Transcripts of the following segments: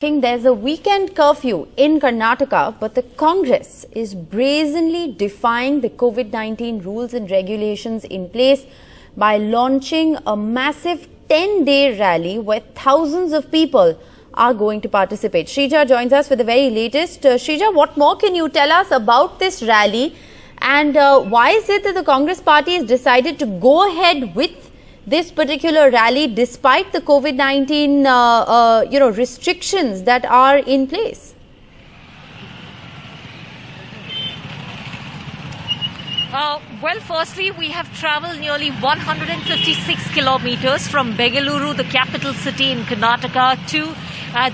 There's a weekend curfew in Karnataka, but the Congress is brazenly defying the COVID-19 rules and regulations in place by launching a massive 10-day rally where thousands of people are going to participate. Shrija joins us with the very latest. Shrija, what more can you tell us about this rally, and why is it that the Congress party has decided to go ahead with this particular rally despite the COVID-19 restrictions that are in place? Well, firstly, we have traveled nearly 156 kilometers from Bengaluru, the capital city in Karnataka, to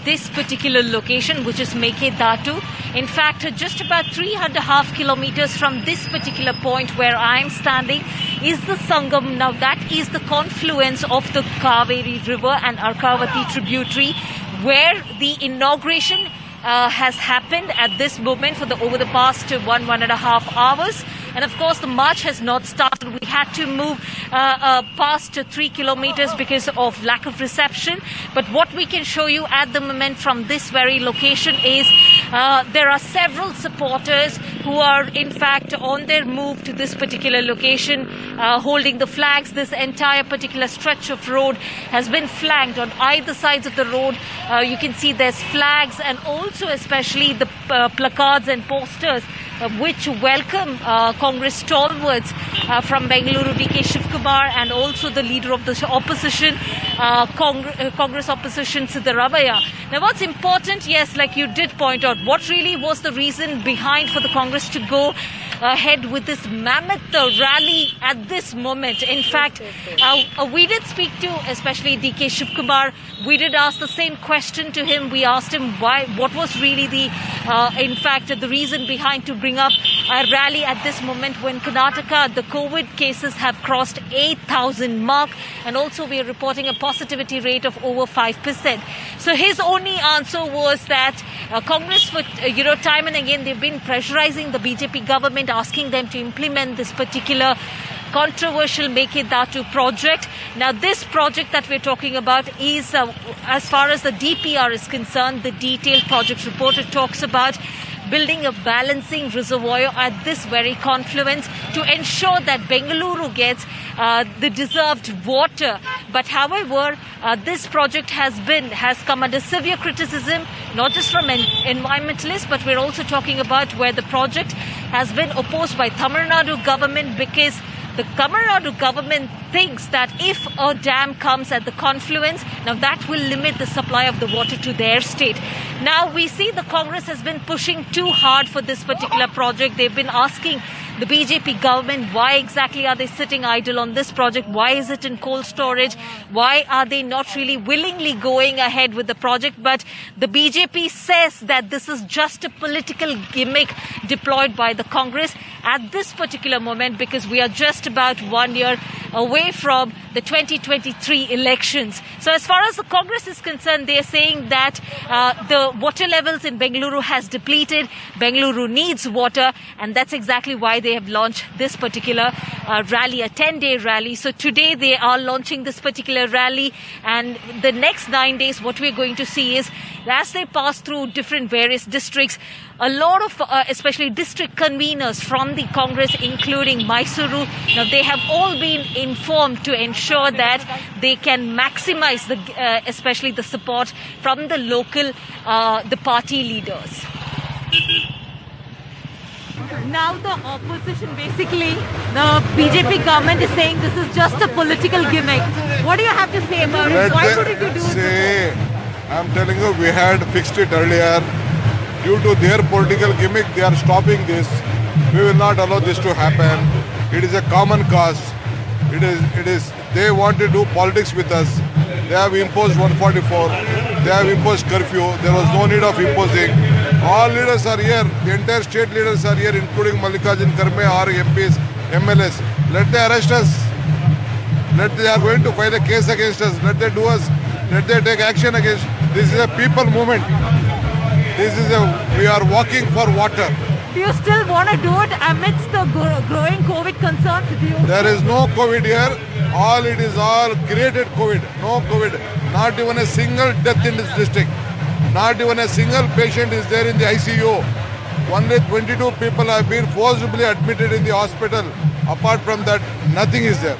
this particular location, which is Mekedatu. In fact, just about 3.5 kilometers from this particular point where I am standing is the Sangam. Now, that is the confluence of the Kaveri River and Arkavati tributary, where the inauguration has happened at this moment for over the past 1.5 hours. And of course, the march has not started. We had to move past 3 kilometers because of lack of reception. But what we can show you at the moment from this very location is there are several supporters who are in fact on their move to this particular location, holding the flags. This entire particular stretch of road has been flanked on either sides of the road. You can see there's flags and also especially the placards and posters which welcome Congress stalwarts from Bengaluru, D.K. Shivkumar, and also the leader of the opposition, Congress opposition, Siddaramaiah. Now, what's important, yes, like you did point out, what really was the reason behind for the Congress to go ahead with this mammoth rally at this moment? In fact, we did speak to especially D.K. Shivkumar. We did ask the same question to him. We asked him what was really the reason behind to bring up a rally at this moment when Karnataka, the COVID cases have crossed 8,000 mark, and also we are reporting a positivity rate of over 5%. So his only answer was that Congress, for time and again, they've been pressurizing the BJP government, asking them to implement this particular controversial Mekedatu project. Now, this project that we're talking about is, as far as the DPR is concerned, the detailed project report, it talks about building a balancing reservoir at this very confluence to ensure that Bengaluru gets the deserved water. But however, this project has come under severe criticism, not just from environmentalists, but we're also talking about where the project has been opposed by Tamil Nadu government, because the Tamil Nadu government thinks that if a dam comes at the confluence, now that will limit the supply of the water to their state. Now, we see the Congress has been pushing too hard for this particular project. They've been asking the BJP government, why exactly are they sitting idle on this project? Why is it in cold storage? Why are they not really willingly going ahead with the project? But the BJP says that this is just a political gimmick deployed by the Congress at this particular moment, because we are just about 1 year away from the 2023 elections. So as far as the Congress is concerned, they are saying that the water levels in Bengaluru has depleted. Bengaluru needs water, and that's exactly why they have launched this particular rally, a 10-day rally. So today they are launching this particular rally, and the next 9 days, what we're going to see is, as they pass through different various districts, a lot of especially district conveners from the Congress, including Mysuru, now they have all been informed to ensure that they can maximize especially the support from the local the party leaders. Now the opposition, basically, the BJP government is saying this is just a political gimmick. What do you have to say about it? Why wouldn't you do it? I'm telling you, we had fixed it earlier. Due to their political gimmick, they are stopping this. We will not allow this to happen. It is a common cause. It is. They want to do politics with us. They have imposed 144. They have imposed curfew. There was no need of imposing. All leaders are here. The entire state leaders are here, including Mallikarjun Kharge, our MPs, MLAs. Let them arrest us. They are going to file a case against us. Let them do us. Let them take action against. This is a people movement. We are walking for water. Do you still want to do it amidst the growing COVID concerns? There is no COVID here. It is all created COVID. No COVID. Not even a single death in this district. Not even a single patient is there in the ICU. Only 22 people have been forcibly admitted in the hospital. Apart from that, nothing is there.